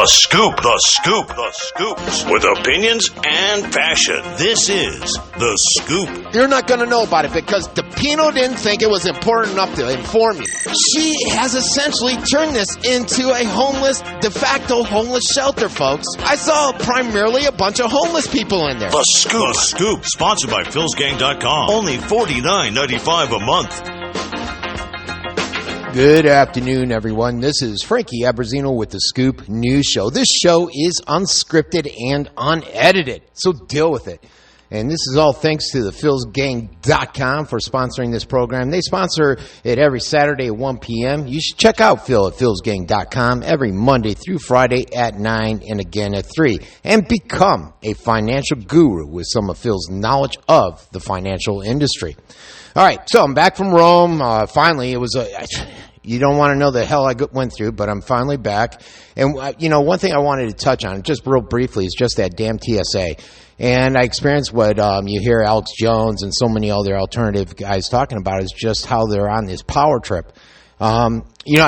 The Scoop, The Scoop, The Scoops. With opinions and passion. This is The Scoop. You're not going to know about it because DePino didn't think it was important enough to inform you. She has essentially turned this into a de facto homeless shelter, folks. I saw primarily a bunch of homeless people in there. The Scoop, The Scoop. Sponsored by PhilsGang.com. Only $49.95 a month. Good afternoon, everyone. This is Frankie Abbruzzino with the Scoop News Show. This show is unscripted and unedited, so deal with it. And this is all thanks to the PhilsGang.com for sponsoring this program. They sponsor it every Saturday at 1 p.m. You should check out Phil at PhilsGang.com every Monday through Friday at 9 and again at 3. And become a financial guru with some of Phil's knowledge of the financial industry. All right, so I'm back from Rome. Finally, it was you don't want to know the hell I went through, but I'm finally back. And, one thing I wanted to touch on, just real briefly, is just that damn TSA. And I experienced what you hear Alex Jones and so many other alternative guys talking about, is just how they're on this power trip. I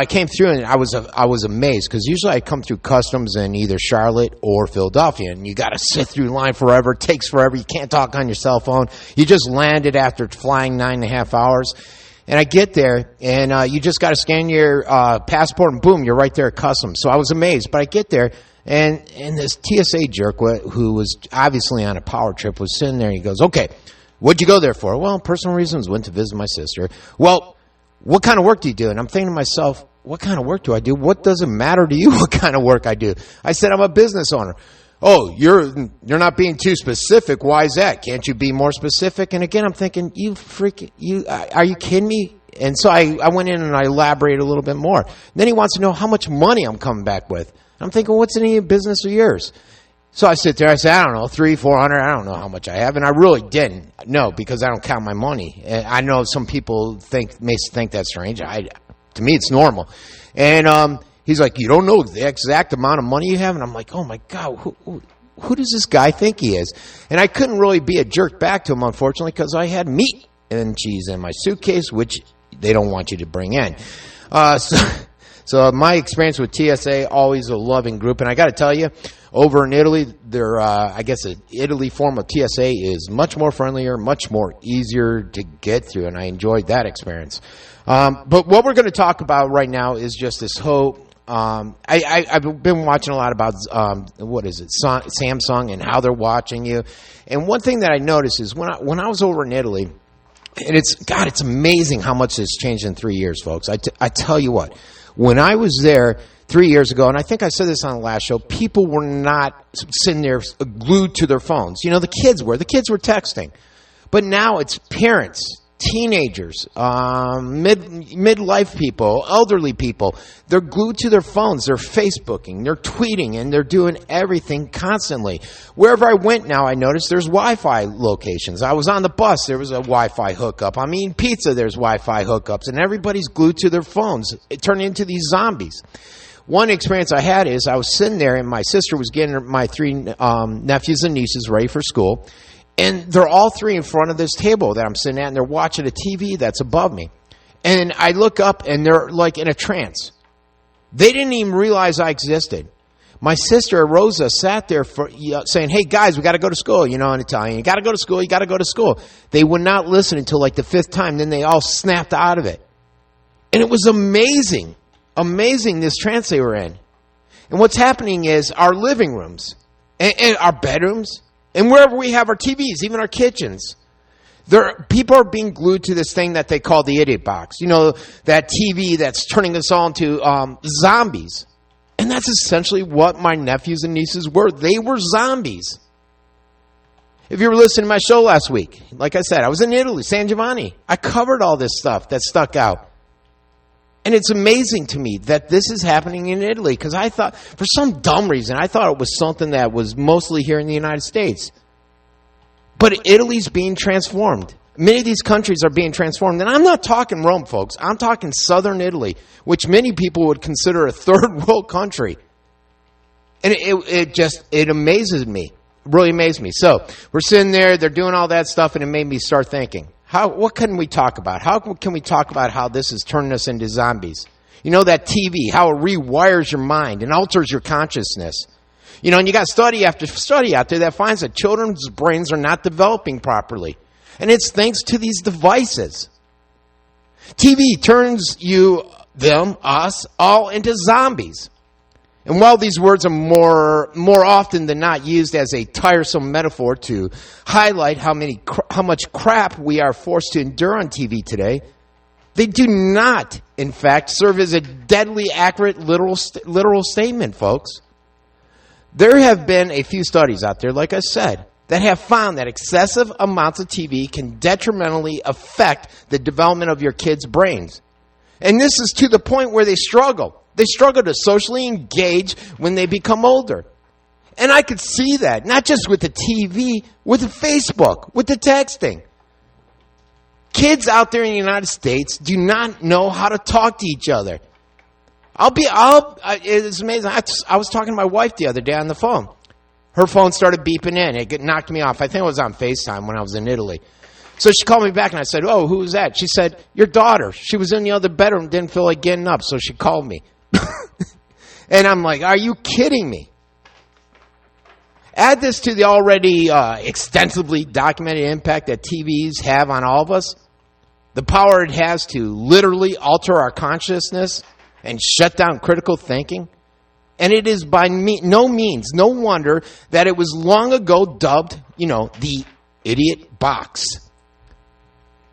came through and I was amazed, because usually I come through customs in either Charlotte or Philadelphia, and you got to sit through line forever. It takes forever. You can't talk on your cell phone. You just landed after flying 9.5 hours. And I get there, and you just got to scan your passport, and boom, you're right there at customs. So I was amazed. But I get there, and this TSA jerk, who was obviously on a power trip, was sitting there. And he goes, "Okay, what'd you go there for?" "Well, personal reasons. Went to visit my sister." "Well, what kind of work do you do?" And I'm thinking to myself, what kind of work do I do? What does it matter to you what kind of work I do? I said, "I'm a business owner." "Oh, you're not being too specific. Why is that? Can't you be more specific?" And again, I'm thinking, are you kidding me? And so I went in and I elaborated a little bit more. And then he wants to know how much money I'm coming back with. I'm thinking, what's any business of yours? So I sit there, I say, I don't know, $300-400, I don't know how much I have. And I really didn't know, because I don't count my money. And I know some people may think that's strange. To me, it's normal. And he's like, "You don't know the exact amount of money you have?" And I'm like, oh my God, who does this guy think he is? And I couldn't really be a jerk back to him, unfortunately, because I had meat and cheese in my suitcase, which they don't want you to bring in. So my experience with TSA, always a loving group. And I got to tell you, over in Italy, the Italy form of TSA is much more friendlier, much more easier to get through, and I enjoyed that experience. But what we're going to talk about right now is just this whole I've been watching a lot about Samsung and how they're watching you. And one thing that I noticed is when I was over in Italy, and it's amazing how much has changed in 3 years, folks. I tell you what, when I was there 3 years ago, and I think I said this on the last show, people were not sitting there glued to their phones. The kids were texting. But now it's parents, teenagers, midlife people, elderly people. They're glued to their phones. They're Facebooking, they're tweeting, and they're doing everything constantly. Wherever I went now, I noticed there's Wi-Fi locations. I was on the bus, there was a Wi-Fi hookup. I'm eating pizza, there's Wi-Fi hookups, and everybody's glued to their phones. It turned into these zombies. One experience I had is I was sitting there, and my sister was getting my 3 nephews and nieces ready for school. And they're all 3 in front of this table that I'm sitting at, and they're watching a TV that's above me. And I look up, and they're like in a trance. They didn't even realize I existed. My sister, Rosa, sat there saying, "Hey, guys, we got to go to school," in Italian. "You got to go to school, you got to go to school." They would not listen until like the 5th time. Then they all snapped out of it. And it was amazing, this trance they were in. And what's happening is our living rooms and our bedrooms, and wherever we have our TVs, even our kitchens, people are being glued to this thing that they call the idiot box. That TV that's turning us all into zombies. And that's essentially what my nephews and nieces were. They were zombies. If you were listening to my show last week, like I said, I was in Italy, San Giovanni. I covered all this stuff that stuck out. And it's amazing to me that this is happening in Italy, because I thought, for some dumb reason, I thought it was something that was mostly here in the United States. But Italy's being transformed. Many of these countries are being transformed. And I'm not talking Rome, folks. I'm talking southern Italy, which many people would consider a third world country. And it amazes me. It really amazed me. So we're sitting there, they're doing all that stuff, and it made me start thinking, what can we talk about? How can we talk about how this is turning us into zombies? You know, that TV, how it rewires your mind and alters your consciousness. You know, and you got study after study out there that finds that children's brains are not developing properly. And it's thanks to these devices. TV turns you, them, us, all into zombies. And while these words are more often than not used as a tiresome metaphor to highlight how much crap we are forced to endure on TV today, they do not, in fact, serve as a deadly accurate literal statement, folks. There have been a few studies out there, like I said, that have found that excessive amounts of TV can detrimentally affect the development of your kids' brains. And this is to the point where they struggle. They struggle to socially engage when they become older. And I could see that, not just with the TV, with the Facebook, with the texting. Kids out there in the United States do not know how to talk to each other. It's amazing. I was talking to my wife the other day on the phone. Her phone started beeping in. It knocked me off. I think it was on FaceTime when I was in Italy. So she called me back and I said, "Oh, who was that?" She said, "Your daughter. She was in the other bedroom, didn't feel like getting up, so she called me." And I'm like, are you kidding me? Add this to the already extensively documented impact that TVs have on all of us. The power it has to literally alter our consciousness and shut down critical thinking. And it is by no wonder that it was long ago dubbed, the idiot box.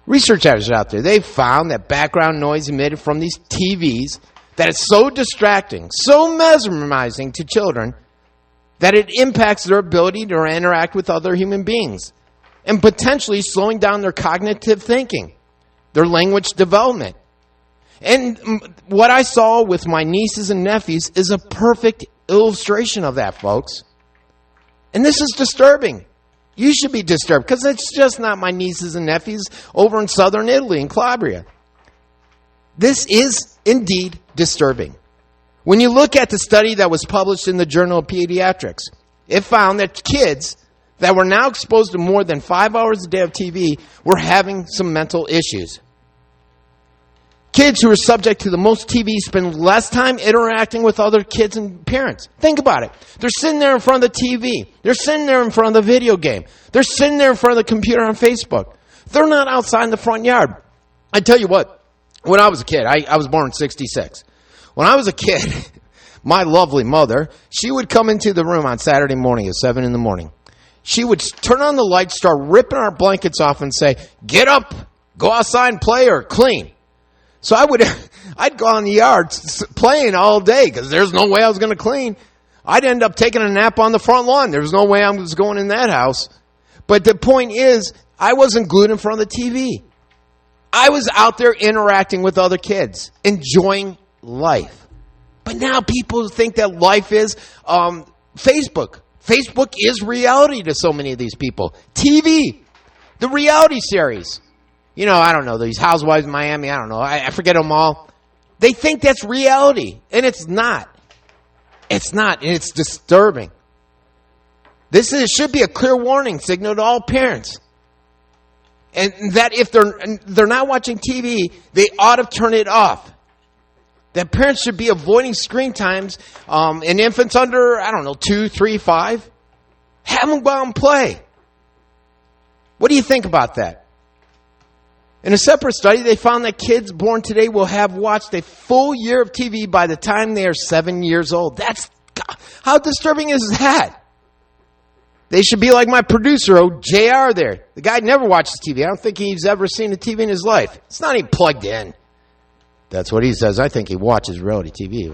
Researchers out there, they've found that background noise emitted from these TVs, that it's so distracting, so mesmerizing to children, that it impacts their ability to interact with other human beings and potentially slowing down their cognitive thinking, their language development. And what I saw with my nieces and nephews is a perfect illustration of that, folks. And this is disturbing. You should be disturbed because it's just not my nieces and nephews over in southern Italy in Calabria. This is indeed disturbing. When you look at the study that was published in the Journal of Pediatrics, it found that kids that were now exposed to more than 5 hours a day of TV were having some mental issues. Kids who are subject to the most TV spend less time interacting with other kids and parents. Think about it. They're sitting there in front of the TV. They're sitting there in front of the video game. They're sitting there in front of the computer on Facebook. They're not outside in the front yard. I tell you what, when I was a kid, I was born in 1966. When I was a kid, my lovely mother, she would come into the room on Saturday morning at 7 in the morning. She would turn on the lights, start ripping our blankets off and say, "Get up, go outside and play or clean." So I'd go on the yard playing all day because there's no way I was going to clean. I'd end up taking a nap on the front lawn. There was no way I was going in that house. But the point is, I wasn't glued in front of the TV. I was out there interacting with other kids, enjoying life. But now people think that life is Facebook. Facebook is reality to so many of these people. TV, the reality series. I don't know, these Housewives of Miami, I don't know. I forget them all. They think that's reality, and it's not. It's not, and it's disturbing. This should be a clear warning signal to all parents. And that if they're not watching TV, they ought to turn it off. That parents should be avoiding screen times in infants under, 2, 3, 5. Have them go out and play. What do you think about that? In a separate study, they found that kids born today will have watched a full year of TV by the time they are 7 years old. How disturbing is that? They should be like my producer, JR there. The guy never watches TV. I don't think he's ever seen a TV in his life. It's not even plugged in. That's what he says. I think he watches reality TV,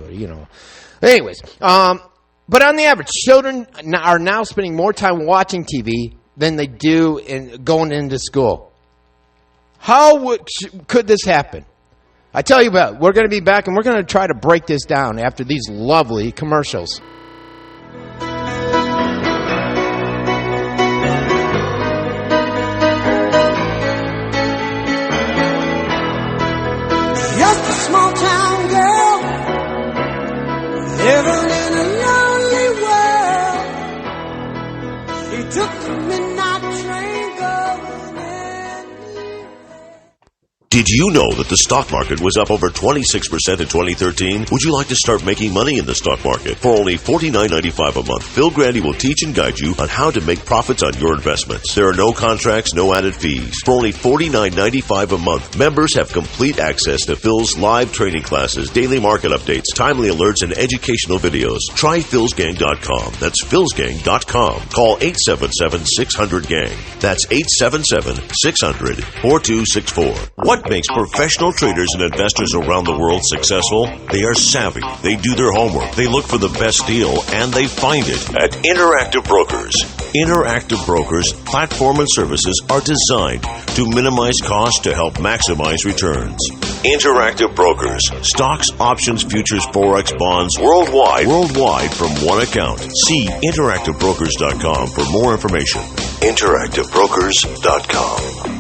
Anyways, but on the average, children are now spending more time watching TV than they do in going into school. How could this happen? I tell you what, we're going to be back and we're going to try to break this down after these lovely commercials. Just a small town girl living in a lonely world. She took the midnight train going in. Did you know that the stock market was up over 26% in 2013? Would you like to start making money in the stock market? For only $49.95 a month, Phil Grandy will teach and guide you on how to make profits on your investments. There are no contracts, no added fees. For only $49.95 a month, members have complete access to Phil's live training classes, daily market updates, timely alerts, and educational videos. Try philsgang.com. That's philsgang.com. Call 877-600-GANG. That's 877-600-4264. What makes professional traders and investors around the world successful? They are savvy, they do their homework, they look for the best deal, and they find it at Interactive Brokers. Interactive Brokers' platform and services are designed to minimize costs to help maximize returns. Interactive Brokers. Stocks, options, futures, forex, bonds, worldwide from one account. See interactivebrokers.com for more information. interactivebrokers.com.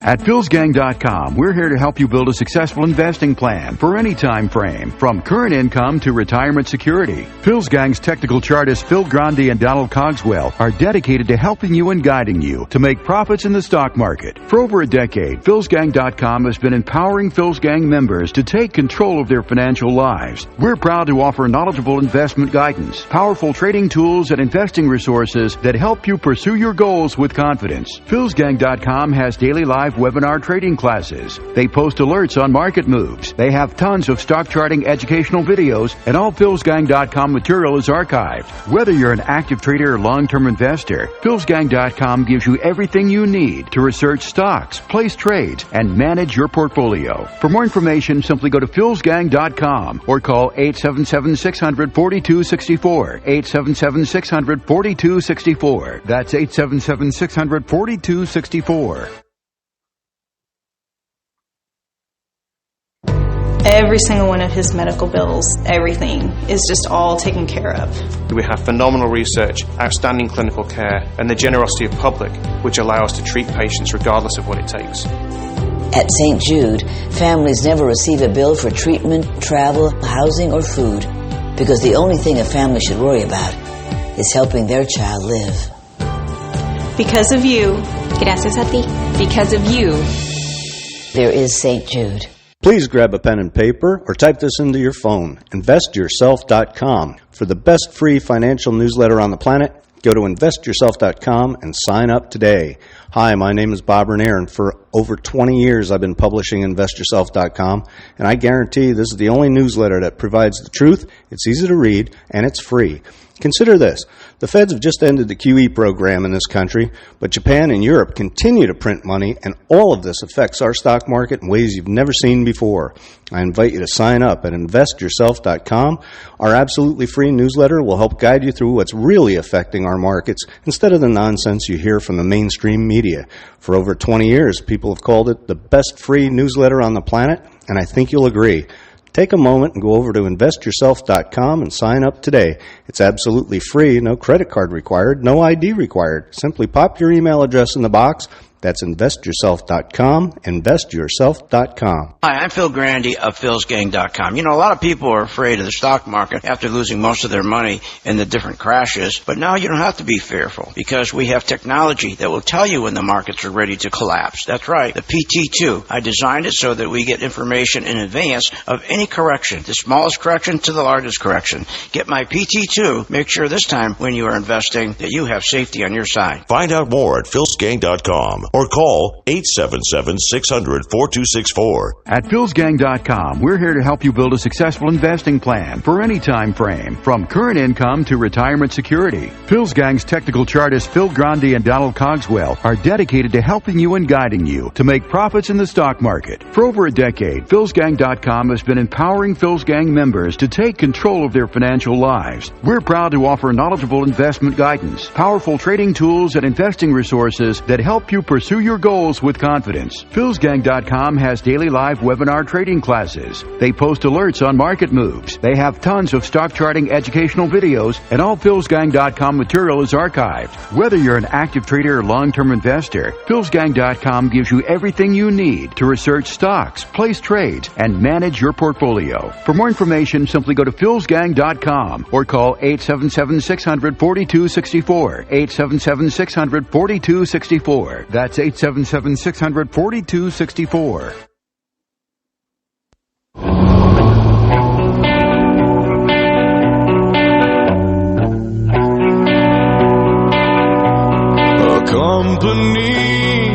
At philsgang.com, we're here to help you build a successful investing plan for any time frame, from current income to retirement security. Phil's Gang's technical chartists Phil Grandi and Donald Cogswell are dedicated to helping you and guiding you to make profits in the stock market. For over a decade, philsgang.com has been empowering Phil's Gang members to take control of their financial lives. We're proud to offer knowledgeable investment guidance, powerful trading tools, and investing resources that help you pursue your goals with confidence. philsgang.com has daily live webinar trading classes. They post alerts on market moves. They have tons of stock charting educational videos, and all philsgang.com material is archived. Whether you're an active trader or long-term investor, philsgang.com gives you everything you need to research stocks, place trades, and manage your portfolio. For more information, simply go to philsgang.com or call 877-600-4264. 877-600-4264. That's 877-600-4264. Every single one of his medical bills, everything is just all taken care of. We have phenomenal research, outstanding clinical care, and the generosity of public, which allow us to treat patients regardless of what it takes. At St. Jude, families never receive a bill for treatment, travel, housing, or food, because the only thing a family should worry about is helping their child live. Because of you. Gracias a ti. Because of you. There is St. Jude. Please grab a pen and paper or type this into your phone. InvestYourself.com. For the best free financial newsletter on the planet, go to InvestYourself.com and sign up today. Hi, my name is Bob Renier, and for over 20 years I've been publishing InvestYourself.com, and I guarantee this is the only newsletter that provides the truth, it's easy to read, and it's free. Consider this. The feds have just ended the QE program in this country, but Japan and Europe continue to print money, and all of this affects our stock market in ways you've never seen before. I invite you to sign up at InvestYourself.com. Our absolutely free newsletter will help guide you through what's really affecting our markets instead of the nonsense you hear from the mainstream media. For over 20 years, people have called it the best free newsletter on the planet, and I think you'll agree. Take a moment and go over to InvestYourself.com and sign up today. It's absolutely free, no credit card required, no ID required. Simply pop your email address in the box. That's InvestYourself.com, InvestYourself.com. Hi, I'm Phil Grandy of philsgang.com. You know, a lot of people are afraid of the stock market after losing most of their money in the different crashes, but now you don't have to be fearful because we have technology that will tell you when the markets are ready to collapse. That's right, the PT2. I designed it so that we get information in advance of any correction, the smallest correction to the largest correction. Get my PT2. Make sure this time when you are investing that you have safety on your side. Find out more at philsgang.com. Or call 877-600-4264. At philsgang.com, we're here to help you build a successful investing plan for any time frame, from current income to retirement security. Phil's Gang's technical chartists Phil Grandi and Donald Cogswell are dedicated to helping you and guiding you to make profits in the stock market. For over a decade, philsgang.com has been empowering Phil's Gang members to take control of their financial lives. We're proud to offer knowledgeable investment guidance, powerful trading tools, and investing resources that help you pursue your goals with confidence. philsgang.com has daily live webinar trading classes. They post alerts on market moves. They have tons of stock charting educational videos, and all philsgang.com material is archived. Whether you're an active trader or long-term investor, philsgang.com gives you everything you need to research stocks, place trades, and manage your portfolio. For more information, simply go to philsgang.com or call 877-600-4264. 877-600-4264. That's That's 877-600-4264. Company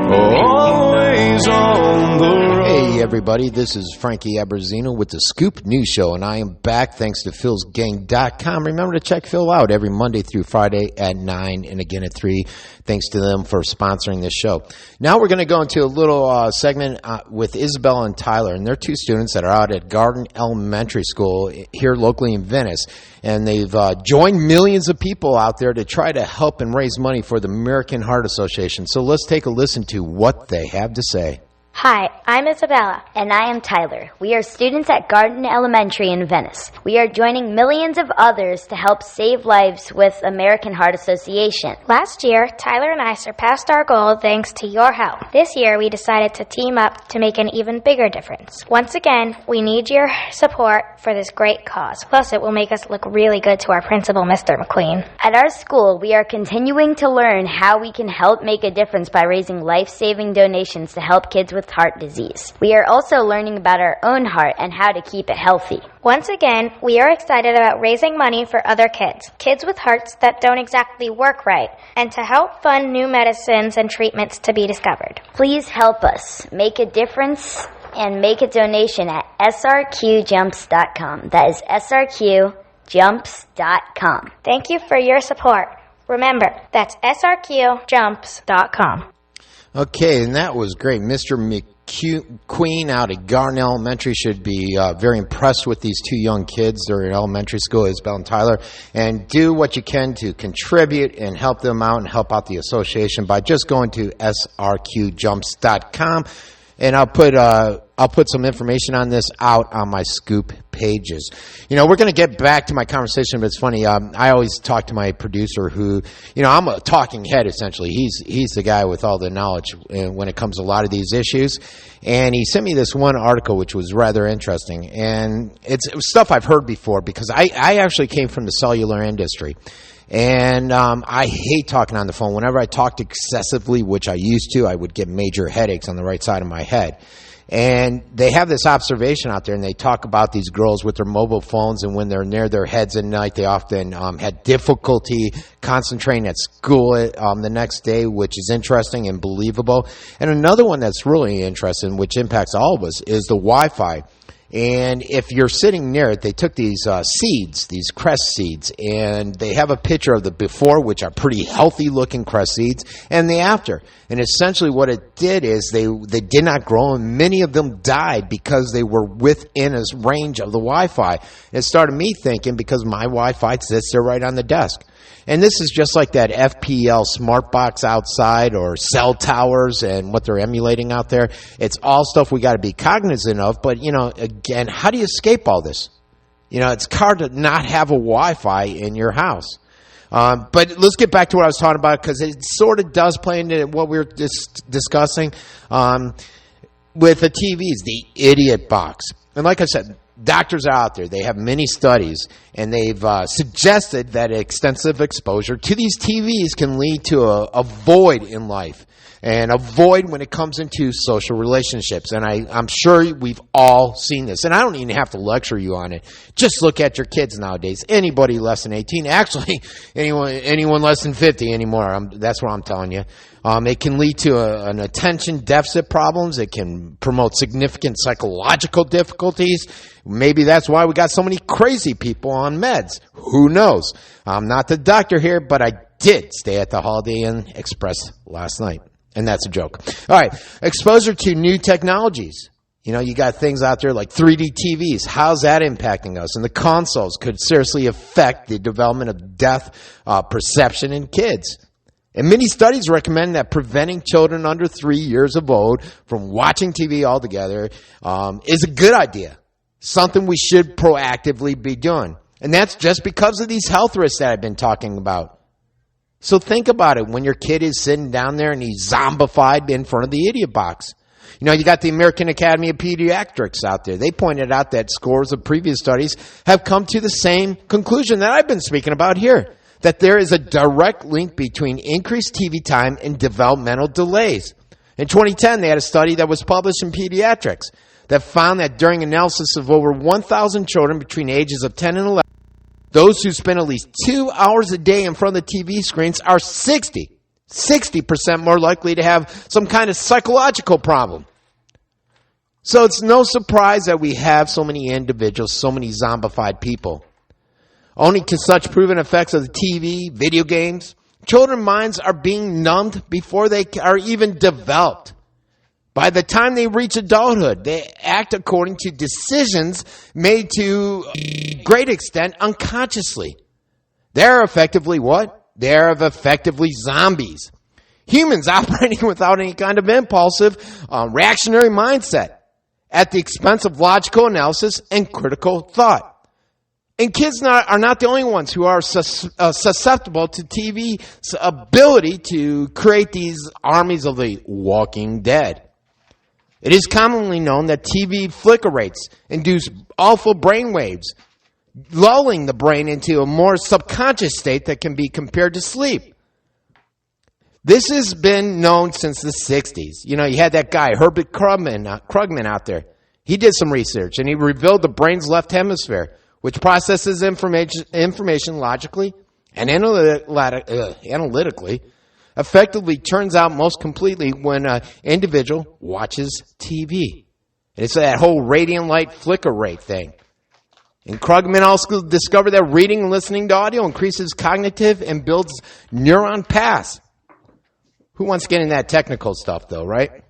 always on the road. Hey everybody, this is Frankie Abbruzzino with the Scoop News Show, and I am back thanks to philsgang.com. Remember to check Phil out every Monday through Friday at 9 and again at 3. Thanks to them for sponsoring this show. Now we're going to go into a little segment with Isabel and Tyler, and they're two students that are out at Garden Elementary School here locally in Venice, and they've joined millions of people out there to try to help and raise money for the American Heart Association. So let's take a listen to what they have to say. Hi, I'm Isabella. And I am Tyler. We are students at Garden Elementary in Venice. We are joining millions of others to help save lives with American Heart Association. Last year, Tyler and I surpassed our goal thanks to your help. This year, we decided to team up to make an even bigger difference. Once again, we need your support for this great cause. Plus, it will make us look really good to our principal, Mr. McQueen. At our school, we are continuing to learn how we can help make a difference by raising life-saving donations to help kids with heart disease. We are also learning about our own heart and how to keep it healthy. Once again, we are excited about raising money for other kids with hearts that don't exactly work right, and to help fund new medicines and treatments to be discovered. Please help us make a difference and make a donation at srqjumps.com. That is srqjumps.com. Thank you for your support. Remember, that's srqjumps.com. Okay, and that was great. Mr. McQueen out at Garden Elementary should be very impressed with these two young kids. They're in elementary school, Isabel and Tyler, and do what you can to contribute and help them out and help out the association by just going to srqjumps.com. And I'll put some information on this out on my Scoop pages. You know, we're going to get back to my conversation, but it's funny. I always talk to my producer who, you know, I'm a talking head, essentially. He's the guy with all the knowledge when it comes to a lot of these issues. And he sent me this one article, which was rather interesting. And it was stuff I've heard before because I actually came from the cellular industry. And I hate talking on the phone. Whenever I talked excessively, which I used to, I would get major headaches on the right side of my head. And they have this observation out there, and they talk about these girls with their mobile phones, and when they're near their heads at night, they often had difficulty concentrating at school the next day, which is interesting and believable. And another one that's really interesting, which impacts all of us, is the Wi-Fi. And if you're sitting near it, they took these seeds, these cress seeds, and they have a picture of the before, which are pretty healthy-looking cress seeds, and the after. And essentially what it did is they did not grow, and many of them died because they were within a range of the Wi-Fi. And it started me thinking, because my Wi-Fi sits there right on the desk. And this is just like that FPL smart box outside or cell towers and what they're emulating out there. It's all stuff we got to be cognizant of. But, you know, again, how do you escape all this? You know, it's hard to not have a Wi-Fi in your house. But let's get back to what I was talking about, because it sort of does play into what we were discussing with the TVs, the idiot box. And like I said, doctors are out there. They have many studies, and they've suggested that extensive exposure to these TVs can lead to a void in life, and a void when it comes into social relationships. And I'm sure we've all seen this, and I don't even have to lecture you on it. Just look at your kids nowadays. Anybody less than 18, actually anyone less than 50 anymore. That's what I'm telling you. It can lead to an attention deficit problems. It can promote significant psychological difficulties. Maybe that's why we got so many crazy people on meds. Who knows? I'm not the doctor here, but I did stay at the Holiday Inn Express last night. And that's a joke. All right. Exposure to new technologies. You know, you got things out there like 3D TVs. How's that impacting us? And the consoles could seriously affect the development of depth perception in kids. And many studies recommend that preventing children under 3 years of old from watching TV altogether is a good idea. Something we should proactively be doing. And that's just because of these health risks that I've been talking about. So think about it when your kid is sitting down there and he's zombified in front of the idiot box. You know, you got the American Academy of Pediatrics out there. They pointed out that scores of previous studies have come to the same conclusion that I've been speaking about here. that there is a direct link between increased TV time and developmental delays. In 2010, they had a study that was published in Pediatrics that found that during analysis of over 1,000 children between ages of 10 and 11, those who spend at least 2 hours a day in front of the TV screens are 60% more likely to have some kind of psychological problem. So it's no surprise that we have so many individuals, so many zombified people. Owing to such proven effects of the TV, video games, children's minds are being numbed before they are even developed. By the time they reach adulthood, they act according to decisions made to a great extent unconsciously. They're effectively what? They're effectively zombies. Humans operating without any kind of impulsive, reactionary mindset at the expense of logical analysis and critical thought. And kids are not the only ones who are susceptible to TV's ability to create these armies of the walking dead. It is commonly known that TV flicker rates induce awful brain waves, lulling the brain into a more subconscious state that can be compared to sleep. This has been known since the 60s. You know, you had that guy, Herbert Krugman out there. He did some research, and he revealed the brain's left hemisphere, which processes information logically and analytically, effectively turns out most completely when an individual watches TV. And it's that whole radiant light flicker rate thing. And Krugman also discovered that reading and listening to audio increases cognitive and builds neuron paths. Who wants to get in that technical stuff, though, right?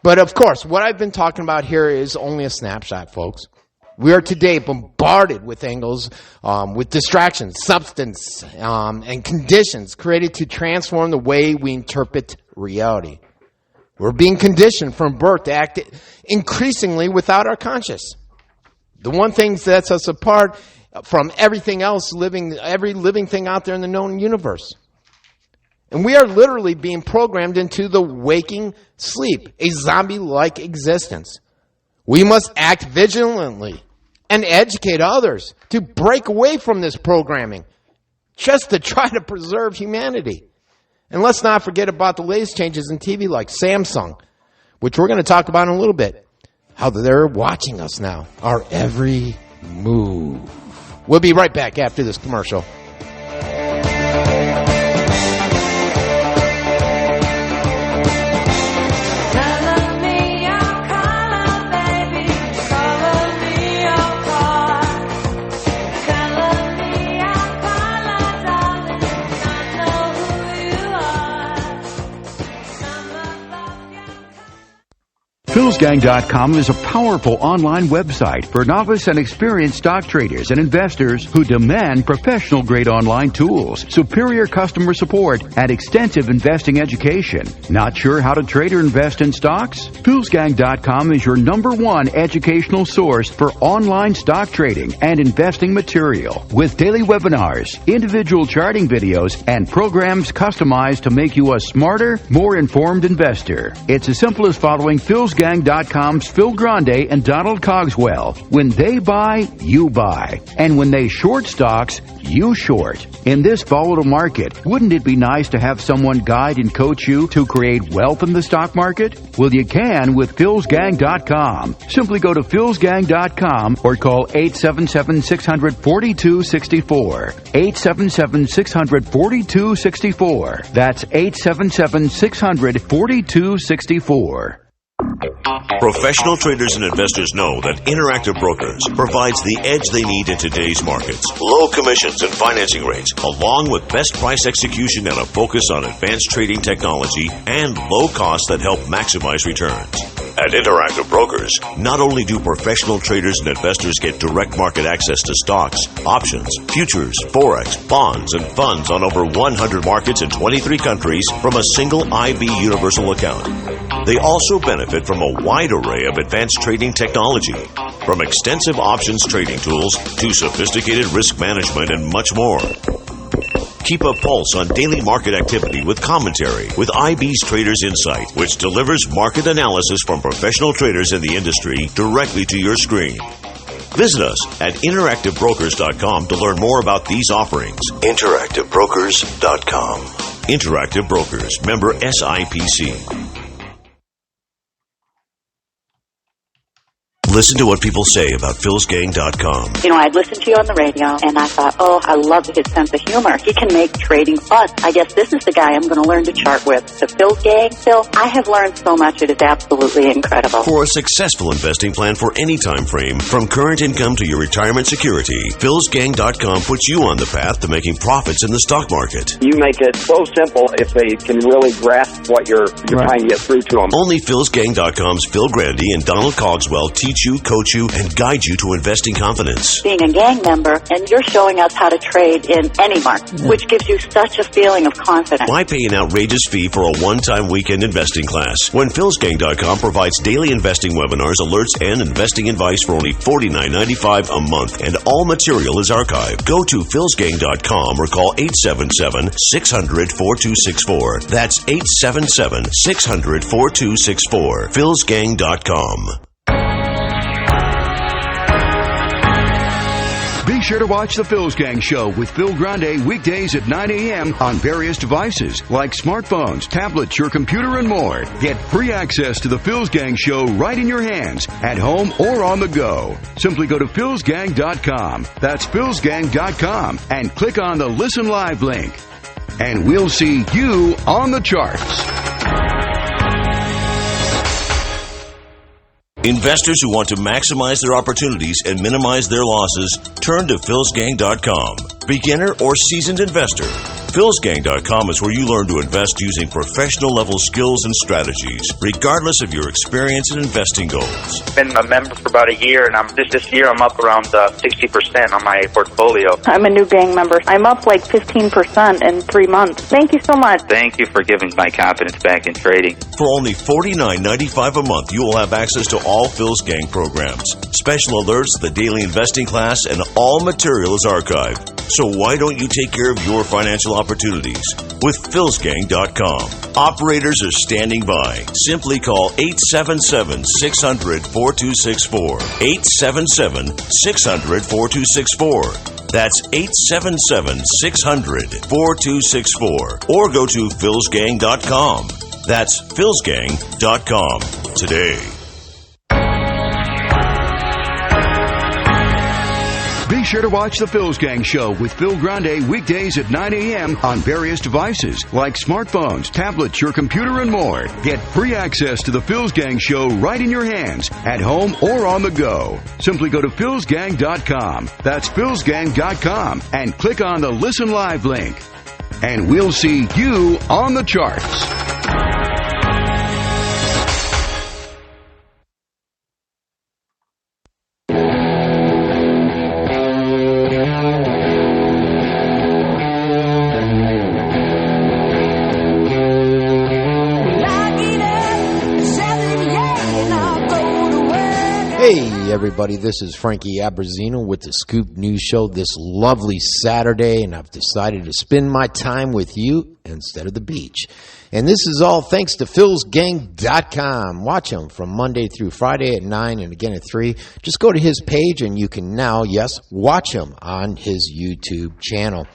But, of course, what I've been talking about here is only a snapshot, folks. We are today bombarded with angles, with distractions, substance, and conditions created to transform the way we interpret reality. We're being conditioned from birth to act increasingly without our conscience. The one thing that sets us apart from everything else, every living thing out there in the known universe. And we are literally being programmed into the waking sleep, a zombie-like existence. We must act vigilantly and educate others to break away from this programming just to try to preserve humanity. And let's not forget about the latest changes in TV like Samsung, which we're going to talk about in a little bit. How they're watching us now, our every move. We'll be right back after this commercial. PillsGang.com is a powerful online website for novice and experienced stock traders and investors who demand professional-grade online tools, superior customer support, and extensive investing education. Not sure how to trade or invest in stocks? PillsGang.com is your #1 educational source for online stock trading and investing material, with daily webinars, individual charting videos, and programs customized to make you a smarter, more informed investor. It's as simple as following PillsGang.com's Phil Grande and Donald Cogswell. When they buy, you buy. And when they short stocks, you short. In this volatile market, wouldn't it be nice to have someone guide and coach you to create wealth in the stock market? Well, you can with PillsGang.com. Simply go to PillsGang.com or call 877-600-4264. 877-600-4264. That's 877-600-4264. Professional traders and investors know that Interactive Brokers provides the edge they need in today's markets. Low commissions and financing rates, along with best price execution and a focus on advanced trading technology and low costs that help maximize returns. At Interactive Brokers, not only do professional traders and investors get direct market access to stocks, options, futures, forex, bonds, and funds on over 100 markets in 23 countries from a single IB universal account. They also benefit from a wide array of advanced trading technology, from extensive options trading tools to sophisticated risk management and much more. Keep a pulse on daily market activity with commentary with IB's Traders Insight, which delivers market analysis from professional traders in the industry directly to your screen. Visit us at interactivebrokers.com to learn more about these offerings. interactivebrokers.com. Interactive Brokers, member SIPC. Listen to what people say about philsgang.com. You know, I'd listened to you on the radio, and I thought, oh, I love his sense of humor. He can make trading fun. I guess this is the guy I'm going to learn to chart with. So Phil's Gang, Phil, I have learned so much. It is absolutely incredible. For a successful investing plan for any time frame, from current income to your retirement security, philsgang.com puts you on the path to making profits in the stock market. You make it so simple if they can really grasp what you're trying to get through to them. Only philsgang.com's Phil Grandy and Donald Cogswell teach you, coach you, and guide you to investing confidence. Being a gang member, and you're showing us how to trade in any market, which gives you such a feeling of confidence. Why pay an outrageous fee for a one-time weekend investing class when philsgang.com provides daily investing webinars, alerts, and investing advice for only $49.95 a month, and all material is archived. Go to philsgang.com or call 877-600-4264. That's 877-600-4264. philsgang.com. Be sure to watch The Phil's Gang Show with Phil Grande weekdays at 9 a.m. on various devices like smartphones, tablets, your computer, and more. Get free access to The Phil's Gang Show right in your hands, at home or on the go. Simply go to philsgang.com. That's philsgang.com and click on the Listen Live link. And we'll see you on the charts. Investors who want to maximize their opportunities and minimize their losses, turn to philsgang.com. Beginner or seasoned investor, philsgang.com is where you learn to invest using professional-level skills and strategies, regardless of your experience and investing goals. Been a member for about a year, and this year I'm up around 60% on my portfolio. I'm a new gang member. I'm up like 15% in 3 months. Thank you so much. Thank you for giving my confidence back in trading. For only $49.95 a month, you will have access to all Phil's Gang programs, special alerts, the daily investing class, and all material is archived. So why don't you take care of your financial opportunities with philsgang.com? Operators are standing by. Simply call 877-600-4264. 877-600-4264. That's 877-600-4264. Or go to philsgang.com. That's philsgang.com today. Be sure to watch The Phil's Gang Show with Phil Grande weekdays at 9 a.m. on various devices like smartphones, tablets, your computer, and more. Get free access to The Phil's Gang Show right in your hands, at home or on the go. Simply go to philsgang.com. That's philsgang.com and click on the Listen Live link. And we'll see you on the charts. Hey everybody, this is Frankie Abbruzzino with the Scoop News Show this lovely Saturday, and I've decided to spend my time with you instead of the beach. And this is all thanks to philsgang.com. Watch him from Monday through Friday at 9 and again at 3. Just go to his page and you can now, yes, watch him on his YouTube channel.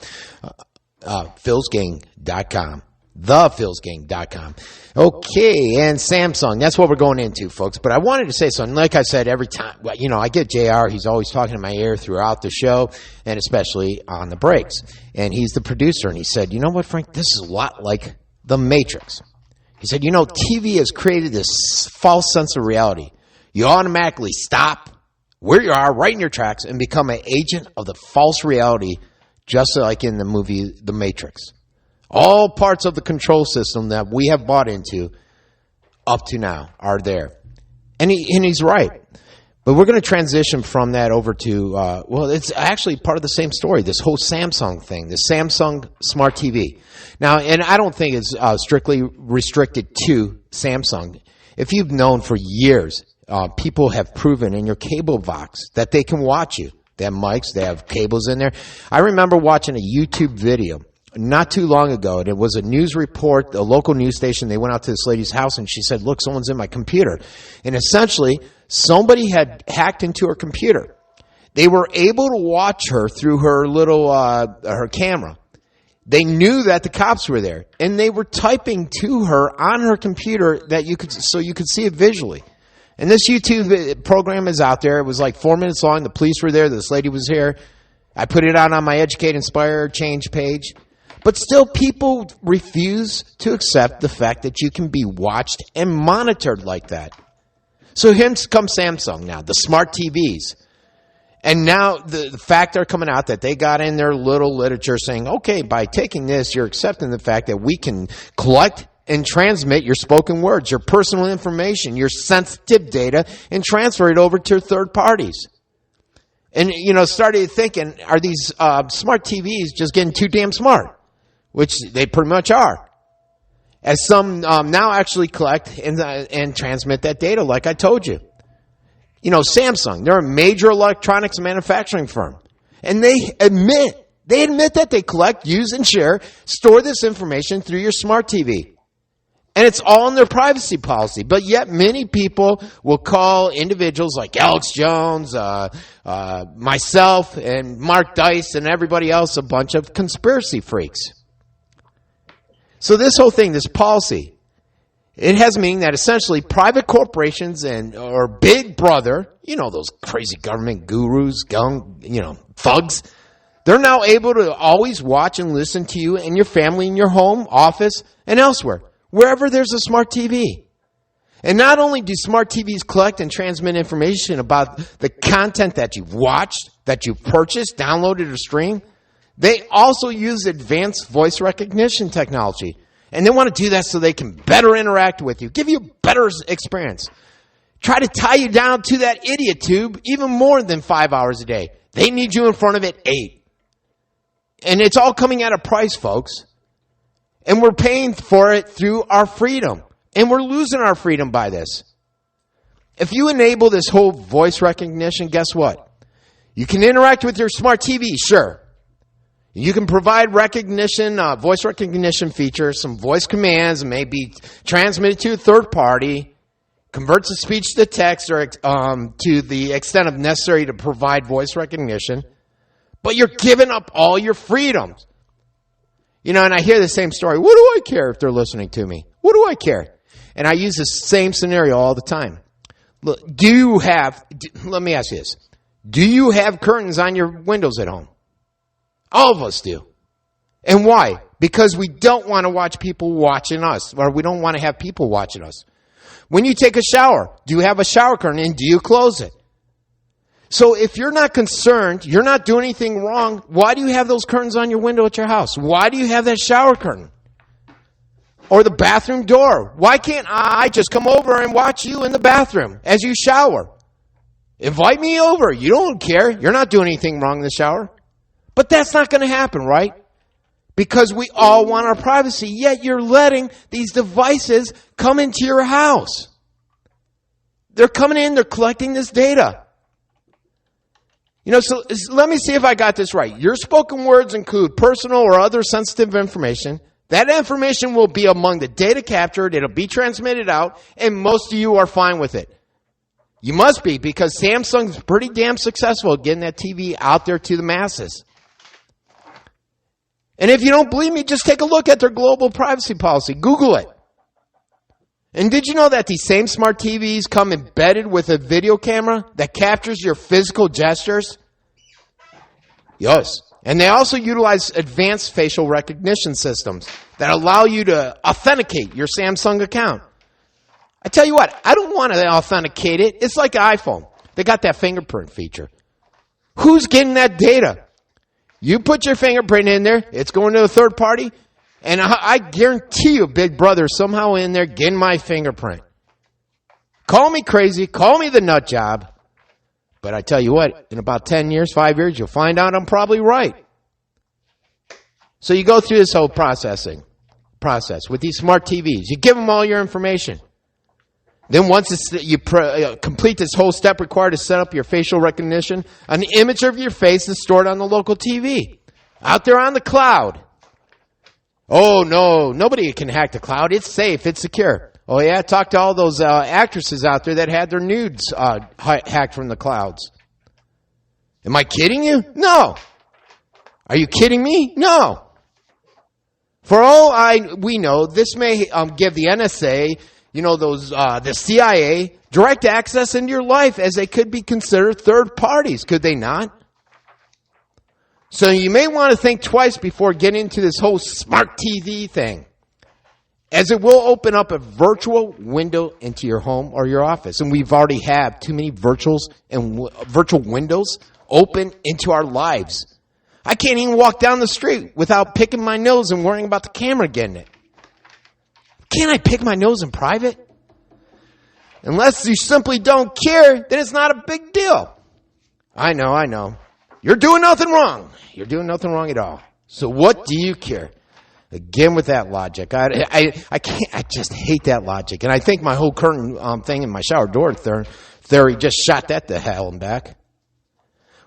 philsgang.com. ThePhilsGang.com. Okay, and Samsung. That's what we're going into, folks. But I wanted to say something. Like I said, every time, you know, I get JR. He's always talking in my ear throughout the show, and especially on the breaks. And he's the producer, and he said, you know what, Frank? This is a lot like The Matrix. He said, you know, TV has created this false sense of reality. You automatically stop where you are, right in your tracks, and become an agent of the false reality, just like in the movie The Matrix. All parts of the control system that we have bought into up to now are there. And he's right. But we're going to transition from that over to, well, it's actually part of the same story, this whole Samsung thing, the Samsung Smart TV. Now, and I don't think it's strictly restricted to Samsung. If you've known for years, people have proven in your cable box that they can watch you. They have mics, they have cables in there. I remember watching a YouTube video not too long ago, and it was a news report, a local news station. They went out to this lady's house, and she said, look, someone's in my computer. And essentially, somebody had hacked into her computer. They were able to watch her through her little her camera. They knew that the cops were there, and they were typing to her on her computer that you could see it visually. And this YouTube program is out there. It was like 4 minutes long. The police were there. This lady was here. I put it out on my Educate, Inspire, Change page. But still, people refuse to accept the fact that you can be watched and monitored like that. So here comes Samsung now, the smart TVs. And now the fact they're coming out that they got in their little literature saying, okay, by taking this, you're accepting the fact that we can collect and transmit your spoken words, your personal information, your sensitive data, and transfer it over to third parties. And, started thinking, are these smart TVs just getting too damn smart? Which they pretty much are. As some now actually collect and transmit that data, like I told you. Samsung, they're a major electronics manufacturing firm. And they admit that they collect, use, and share, store this information through your smart TV. And it's all in their privacy policy. But yet many people will call individuals like Alex Jones, myself, and Mark Dice, and everybody else a bunch of conspiracy freaks. So this whole thing, this policy, it has meaning that essentially private corporations or Big Brother, those crazy government gurus, thugs, they're now able to always watch and listen to you and your family in your home, office, and elsewhere, wherever there's a smart TV. And not only do smart TVs collect and transmit information about the content that you've watched, that you've purchased, downloaded, or streamed, they also use advanced voice recognition technology. And they want to do that so they can better interact with you, give you a better experience. Try to tie you down to that idiot tube even more than 5 hours a day. They need you in front of it 8. And it's all coming at a price, folks. And we're paying for it through our freedom. And we're losing our freedom by this. If you enable this whole voice recognition, guess what? You can interact with your smart TV, sure. You can provide recognition, voice recognition features, some voice commands, maybe transmitted to a third party, converts the speech to text or to the extent of necessary to provide voice recognition. But you're giving up all your freedoms. And I hear the same story. What do I care if they're listening to me? What do I care? And I use the same scenario all the time. Look, let me ask you this. Do you have curtains on your windows at home? All of us do. And why? Because we don't want to watch people watching us, or we don't want to have people watching us. When you take a shower, do you have a shower curtain and do you close it? So if you're not concerned, you're not doing anything wrong, why do you have those curtains on your window at your house? Why do you have that shower curtain? Or the bathroom door? Why can't I just come over and watch you in the bathroom as you shower? Invite me over. You don't care. You're not doing anything wrong in the shower. But that's not going to happen, right? Because we all want our privacy, yet you're letting these devices come into your house. They're coming in, they're collecting this data. So let me see if I got this right. Your spoken words include personal or other sensitive information. That information will be among the data captured, it'll be transmitted out, and most of you are fine with it. You must be, because Samsung's pretty damn successful at getting that TV out there to the masses. And if you don't believe me, just take a look at their global privacy policy. Google it. And did you know that these same smart TVs come embedded with a video camera that captures your physical gestures? Yes. And they also utilize advanced facial recognition systems that allow you to authenticate your Samsung account. I tell you what, I don't want to authenticate it. It's like an iPhone. They got that fingerprint feature. Who's getting that data? You put your fingerprint in there, it's going to a third party, and I guarantee you Big Brother somehow in there getting my fingerprint. Call me crazy, call me the nut job, but I tell you what, in about 10 years, 5 years, you'll find out I'm probably right. So you go through this whole process with these smart TVs. You give them all your information. Then once you complete this whole step required to set up your facial recognition, an image of your face is stored on the local TV, out there on the cloud. Oh, no, nobody can hack the cloud. It's safe. It's secure. Oh, yeah, talk to all those actresses out there that had their nudes hacked from the clouds. Am I kidding you? No. Are you kidding me? No. For all we know, this may give the NSA, the CIA, direct access into your life, as they could be considered third parties, could they not? So you may want to think twice before getting into this whole smart TV thing, as it will open up a virtual window into your home or your office. And we've already had too many virtual windows open into our lives. I can't even walk down the street without picking my nose and worrying about the camera getting it. Can't I pick my nose in private? Unless you simply don't care, then it's not a big deal. I know. You're doing nothing wrong. You're doing nothing wrong at all. So what do you care? Again with that logic. I can't. I just hate that logic. And I think my whole curtain thing in my shower door theory just shot that to hell and back.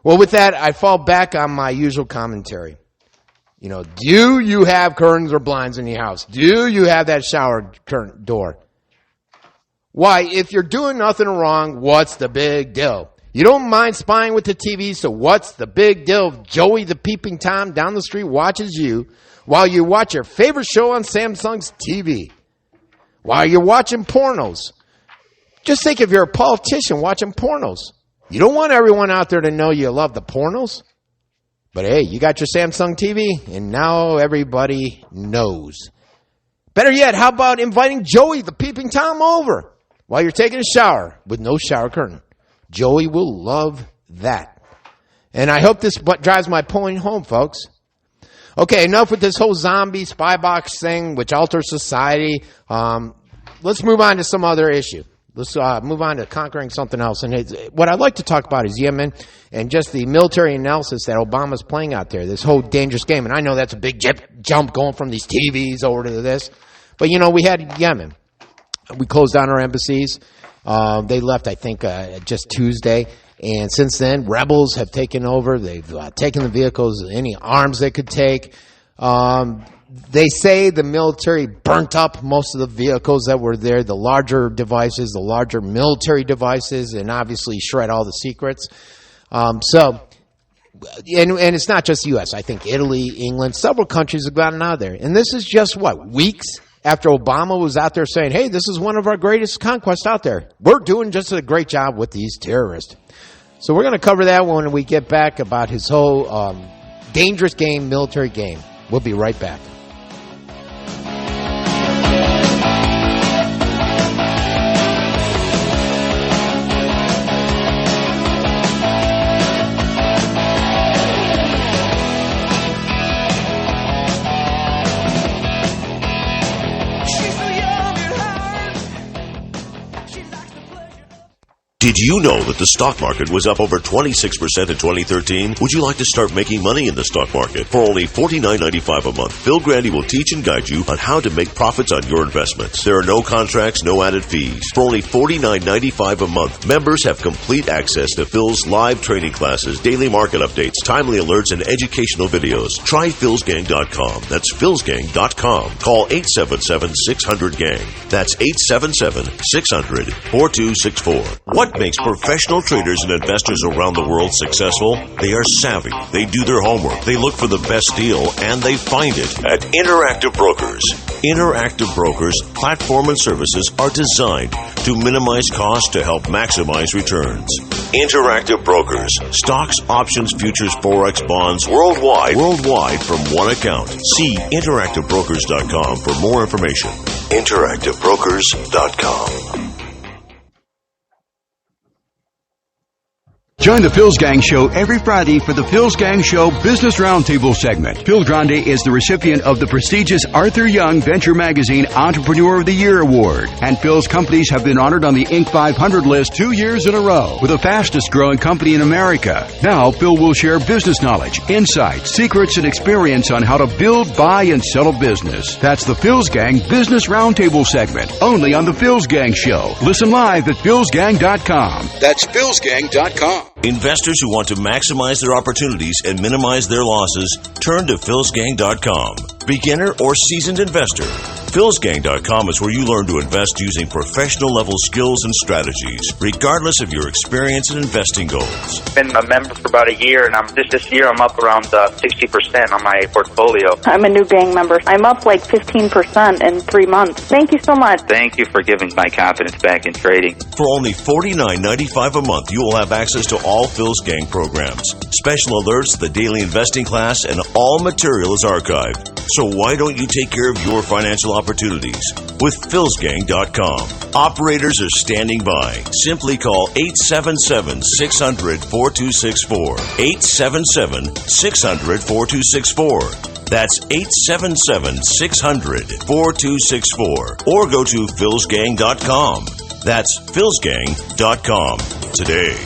Well, with that, I fall back on my usual commentary. Do you have curtains or blinds in your house? Do you have that shower curtain door? Why, if you're doing nothing wrong, what's the big deal? You don't mind spying with the TV, so what's the big deal if Joey the Peeping Tom down the street watches you while you watch your favorite show on Samsung's TV? While you're watching pornos. Just think if you're a politician watching pornos. You don't want everyone out there to know you love the pornos. But hey, you got your Samsung TV, and now everybody knows. Better yet, how about inviting Joey the Peeping Tom over while you're taking a shower with no shower curtain? Joey will love that. And I hope this drives my point home, folks. Okay, enough with this whole zombie spy box thing, which alters society. Let's move on to some other issue. Let's move on to conquering something else. And what I'd like to talk about is Yemen and just the military analysis that Obama's playing out there, this whole dangerous game. And I know that's a big jump going from these TVs over to this. But, we had Yemen. We closed down our embassies. They left, I think, just Tuesday. And since then, rebels have taken over. They've taken the vehicles, any arms they could take. They say the military burnt up most of the vehicles that were there, the larger devices, the larger military devices, and obviously shred all the secrets. And it's not just U.S. I think Italy, England, several countries have gotten out of there. And this is just, weeks after Obama was out there saying, hey, this is one of our greatest conquests out there. We're doing just a great job with these terrorists. So we're going to cover that when we get back about his whole dangerous game, military game. We'll be right back. Did you know that the stock market was up over 26% in 2013? Would you like to start making money in the stock market? For only $49.95 a month, Phil Grandy will teach and guide you on how to make profits on your investments. There are no contracts, no added fees. For only $49.95 a month, members have complete access to Phil's live training classes, daily market updates, timely alerts, and educational videos. Try philsgang.com. That's philsgang.com. Call 877-600-GANG. That's 877-600-4264. What makes professional traders and investors around the world successful? They are savvy. They do their homework. They look for the best deal, and they find it at Interactive Brokers. Interactive Brokers' platform and services are designed to minimize costs to help maximize returns. Interactive Brokers. Stocks, options, futures, forex, bonds, worldwide from one account. See interactivebrokers.com for more information. interactivebrokers.com. Join the Phil's Gang Show every Friday for the Phil's Gang Show Business Roundtable segment. Phil Grande is the recipient of the prestigious Arthur Young Venture Magazine Entrepreneur of the Year Award. And Phil's companies have been honored on the Inc. 500 list 2 years in a row with the fastest growing company in America. Now, Phil will share business knowledge, insights, secrets, and experience on how to build, buy, and sell a business. That's the Phil's Gang Business Roundtable segment, only on the Phil's Gang Show. Listen live at philsgang.com. That's philsgang.com. Investors who want to maximize their opportunities and minimize their losses, turn to philsgang.com. Beginner or seasoned investor, PhilsGang.com is where you learn to invest using professional-level skills and strategies, regardless of your experience and investing goals. Been a member for about a year, and this year I'm up around 60% on my portfolio. I'm a new gang member. I'm up like 15% in 3 months. Thank you so much. Thank you for giving my confidence back in trading. For only $49.95 a month, you will have access to all Phil's Gang programs, special alerts, the daily investing class, and all material is archived. So why don't you take care of your financial opportunities with PhilsGang.com? Operators are standing by. Simply call 877-600-4264. 877-600-4264. That's 877-600-4264. Or go to PhilsGang.com. That's PhilsGang.com today.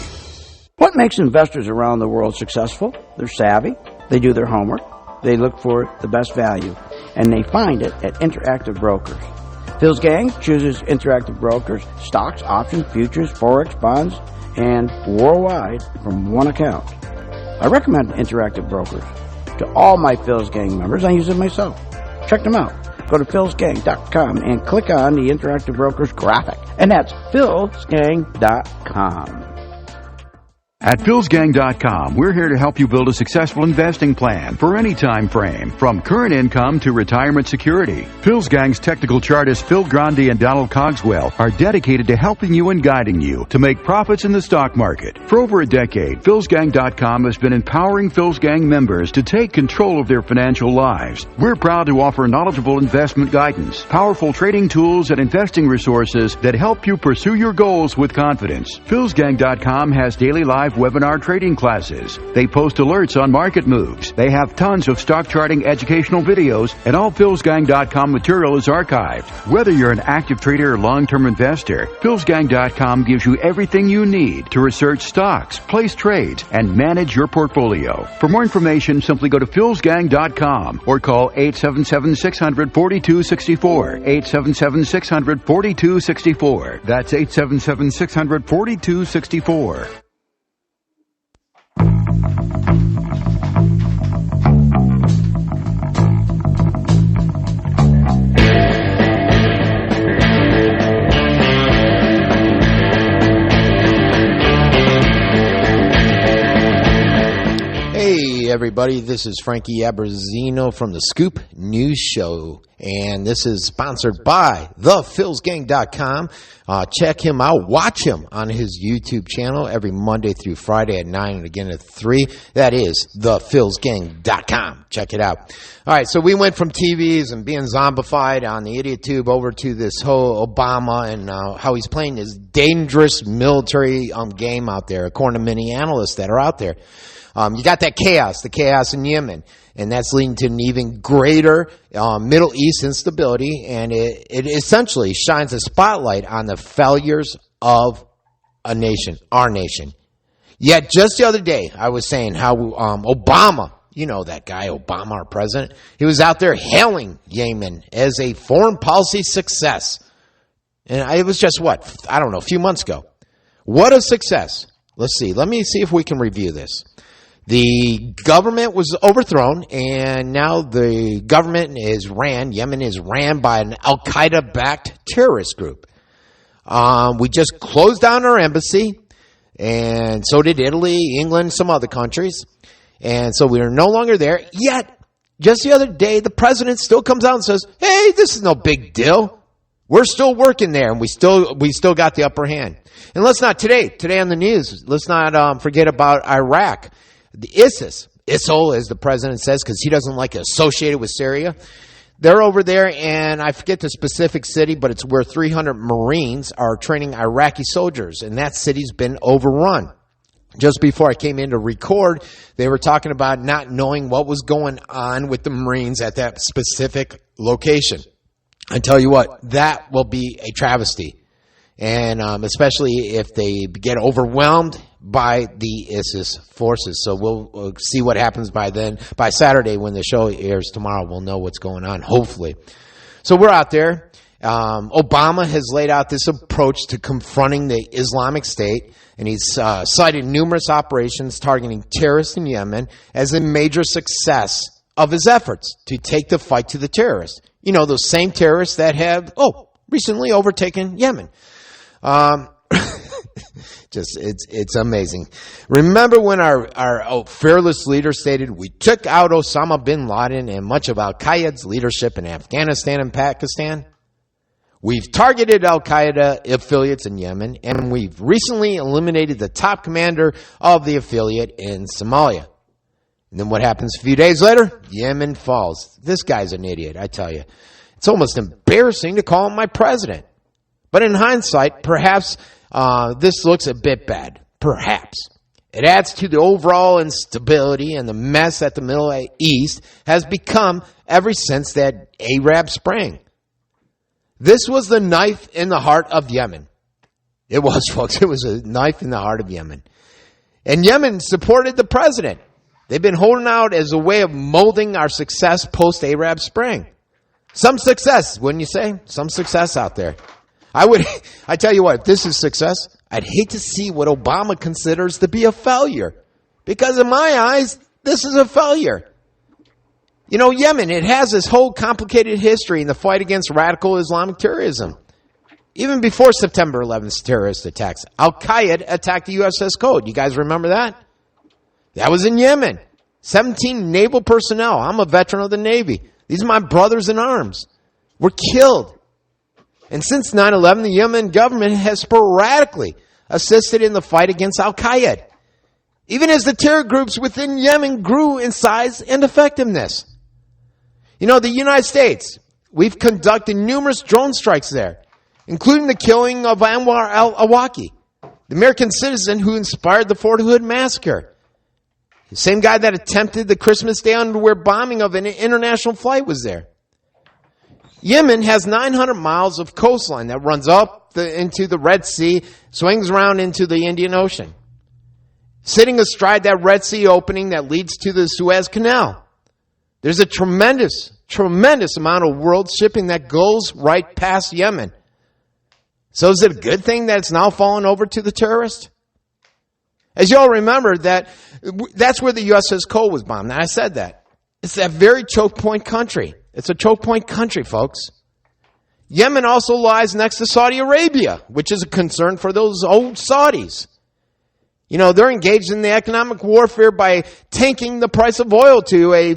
What makes investors around the world successful? They're savvy, they do their homework, they look for the best value, and they find it at Interactive Brokers. Phil's Gang chooses Interactive Brokers, stocks, options, futures, forex, bonds, and worldwide from one account. I recommend Interactive Brokers to all my Phil's Gang members. I use it myself. Check them out. Go to philsgang.com and click on the Interactive Brokers graphic. And that's philsgang.com. At PhilsGang.com, we're here to help you build a successful investing plan for any time frame, from current income to retirement security. Phil's Gang's technical chartists Phil Grandi and Donald Cogswell are dedicated to helping you and guiding you to make profits in the stock market. For over a decade, PhilsGang.com has been empowering Phil's Gang members to take control of their financial lives. We're proud to offer knowledgeable investment guidance, powerful trading tools, and investing resources that help you pursue your goals with confidence. PhilsGang.com has daily live webinar trading classes. They post alerts on market moves. They have tons of stock charting educational videos, and all PhilsGang.com material is archived. Whether you're an active trader or long-term investor, PhilsGang.com gives you everything you need to research stocks, place trades, and manage your portfolio. For more information, simply go to PhilsGang.com or call 877-600-4264. 877-600-4264. That's 877-600-4264. Hey everybody, this is Frankie Abbruzzino from the Scoop News Show, and this is sponsored by thephilsgang.com. Check him out, watch him on his YouTube channel every Monday through Friday at 9 and again at 3. That is thephilsgang.com. Check it out. All right, so we went from TVs and being zombified on the Idiot Tube over to this whole Obama and how he's playing this dangerous military game out there, according to many analysts that are out there. You got the chaos in Yemen, and that's leading to an even greater Middle East instability, and it essentially shines a spotlight on the failures of a nation, our nation. Yet just the other day, I was saying how Obama, you know that guy, Obama, our president, he was out there hailing Yemen as a foreign policy success. And it was just, a few months ago. What a success. Let's see. Let me see if we can review this. The government was overthrown, and now the government Yemen is ran by an Al-Qaeda-backed terrorist group. We just closed down our embassy, and so did Italy, England, some other countries. And so we are no longer there. Yet, just the other day, the president still comes out and says, hey, this is no big deal. We're still working there, and we still got the upper hand. And let's not, today on the news, let's not forget about Iraq. The ISIL, as the president says, because he doesn't like associated with Syria. They're over there, and I forget the specific city, but it's where 300 Marines are training Iraqi soldiers, and that city's been overrun. Just before I came in to record, they were talking about not knowing what was going on with the Marines at that specific location. I tell you what, that will be a travesty, and especially if they get overwhelmed by the ISIS forces. So we'll see what happens by then. By Saturday, when the show airs tomorrow, we'll know what's going on, hopefully. So we're out there. Obama has laid out this approach to confronting the Islamic State, and he's cited numerous operations targeting terrorists in Yemen as a major success of his efforts to take the fight to the terrorists. You know, those same terrorists that have, recently overtaken Yemen. It's amazing. Remember when our fearless leader stated, we took out Osama bin Laden and much of Al-Qaeda's leadership in Afghanistan and Pakistan? We've targeted Al-Qaeda affiliates in Yemen, and we've recently eliminated the top commander of the affiliate in Somalia. And then what happens a few days later? Yemen falls. This guy's an idiot, I tell you. It's almost embarrassing to call him my president. But in hindsight, perhaps this looks a bit bad. Perhaps. It adds to the overall instability and the mess that the Middle East has become ever since that Arab Spring. This was the knife in the heart of Yemen. It was, folks. It was a knife in the heart of Yemen. And Yemen supported the president. They've been holding out as a way of molding our success post-Arab Spring. Some success, wouldn't you say? Some success out there. I tell you what, if this is success, I'd hate to see what Obama considers to be a failure. Because in my eyes, this is a failure. You know, Yemen, it has this whole complicated history in the fight against radical Islamic terrorism. Even before September 11th terrorist attacks, Al-Qaeda attacked the USS Code. You guys remember that? That was in Yemen. 17 naval personnel. I'm a veteran of the Navy. These are my brothers in arms. Were killed. And since 9/11, the Yemen government has sporadically assisted in the fight against Al-Qaeda, even as the terror groups within Yemen grew in size and effectiveness. You know, the United States, we've conducted numerous drone strikes there, including the killing of Anwar al-Awlaki, the American citizen who inspired the Fort Hood massacre. The same guy that attempted the Christmas Day underwear bombing of an international flight was there. Yemen has 900 miles of coastline that runs up into the Red Sea, swings around into the Indian Ocean, sitting astride that Red Sea opening that leads to the Suez Canal. There's a tremendous amount of world shipping that goes right past Yemen. So is it a good thing that it's now fallen over to the terrorists? As you all remember, that's where the USS Cole was bombed. And I said that. It's that very choke point country. It's a choke point country, folks. Yemen also lies next to Saudi Arabia, which is a concern for those old Saudis. You know, they're engaged in the economic warfare by tanking the price of oil to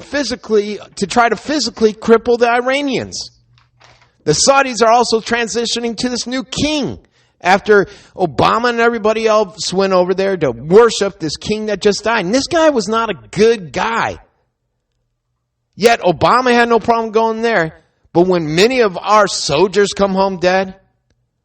try to physically cripple the Iranians. The Saudis are also transitioning to this new king after Obama and everybody else went over there to worship this king that just died. And this guy was not a good guy. Yet Obama had no problem going there. But when many of our soldiers come home dead,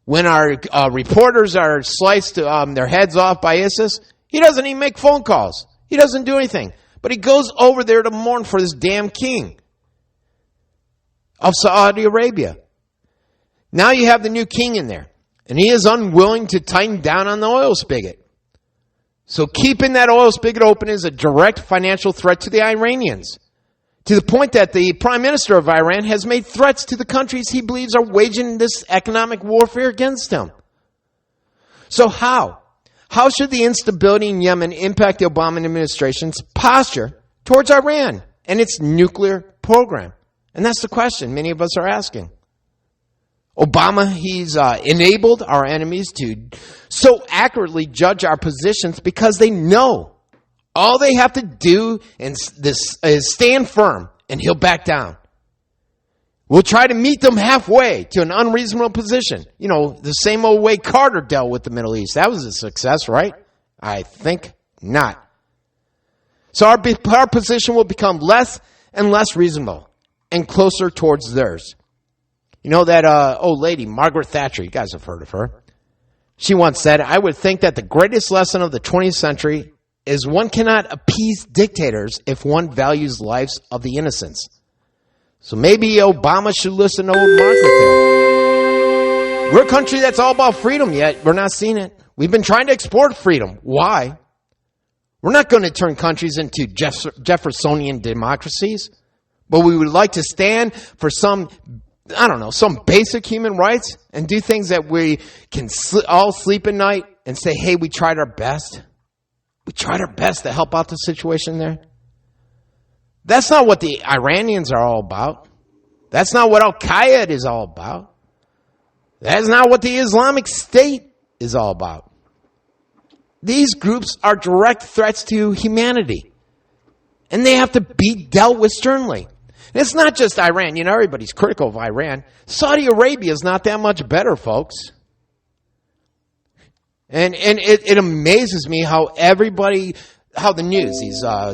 when our reporters are sliced their heads off by ISIS, he doesn't even make phone calls. He doesn't do anything. But he goes over there to mourn for this damn king of Saudi Arabia. Now you have the new king in there. And he is unwilling to tighten down on the oil spigot. So keeping that oil spigot open is a direct financial threat to the Iranians. To the point that the Prime Minister of Iran has made threats to the countries he believes are waging this economic warfare against him. So how? How should the instability in Yemen impact the Obama administration's posture towards Iran and its nuclear program? And that's the question many of us are asking. Obama, he's enabled our enemies to so accurately judge our positions because they know all they have to do is stand firm, and he'll back down. We'll try to meet them halfway to an unreasonable position. You know, the same old way Carter dealt with the Middle East. That was a success, right? I think not. So our position will become less and less reasonable and closer towards theirs. You know that old lady, Margaret Thatcher, you guys have heard of her. She once said, I would think that the greatest lesson of the 20th century is one cannot appease dictators if one values lives of the innocents. So maybe Obama should listen to old Margaret there. We're a country that's all about freedom, yet we're not seeing it. We've been trying to export freedom. Why? We're not going to turn countries into Jeffersonian democracies, but we would like to stand for some basic human rights and do things that we can all sleep at night and say, hey, we tried our best. We tried our best to help out the situation there. That's not what the Iranians are all about. That's not what Al-Qaeda is all about. That's not what the Islamic State is all about. These groups are direct threats to humanity. And they have to be dealt with sternly. And it's not just Iran. You know, everybody's critical of Iran. Saudi Arabia is not that much better, folks. And it amazes me how the news,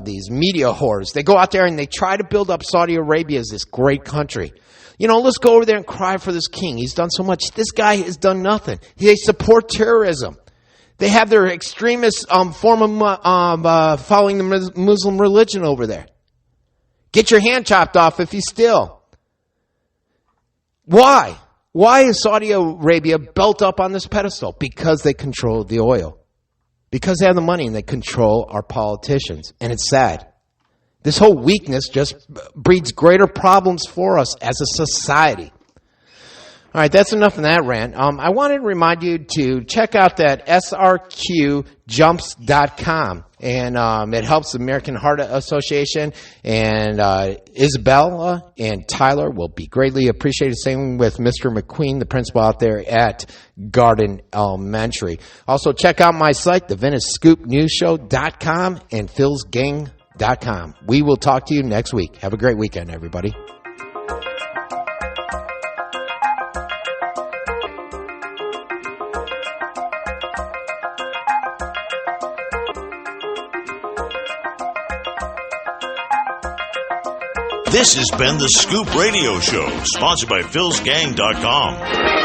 these media whores, they go out there and they try to build up Saudi Arabia as this great country. You know, let's go over there and cry for this king. He's done so much. This guy has done nothing. They support terrorism. They have their extremist form of following the Muslim religion over there. Get your hand chopped off if you steal. Why? Why is Saudi Arabia built up on this pedestal? Because they control the oil. Because they have the money and they control our politicians. And it's sad. This whole weakness just breeds greater problems for us as a society. All right, that's enough of that rant. I wanted to remind you to check out that srqjumps.com. And it helps the American Heart Association. And Isabella and Tyler will be greatly appreciated. Same with Mr. McQueen, the principal out there at Garden Elementary. Also, check out my site, theVeniceScoopNewsShow.com and Phil'sGang.com. We will talk to you next week. Have a great weekend, everybody. This has been the Scoop Radio Show, sponsored by Phil'sGang.com.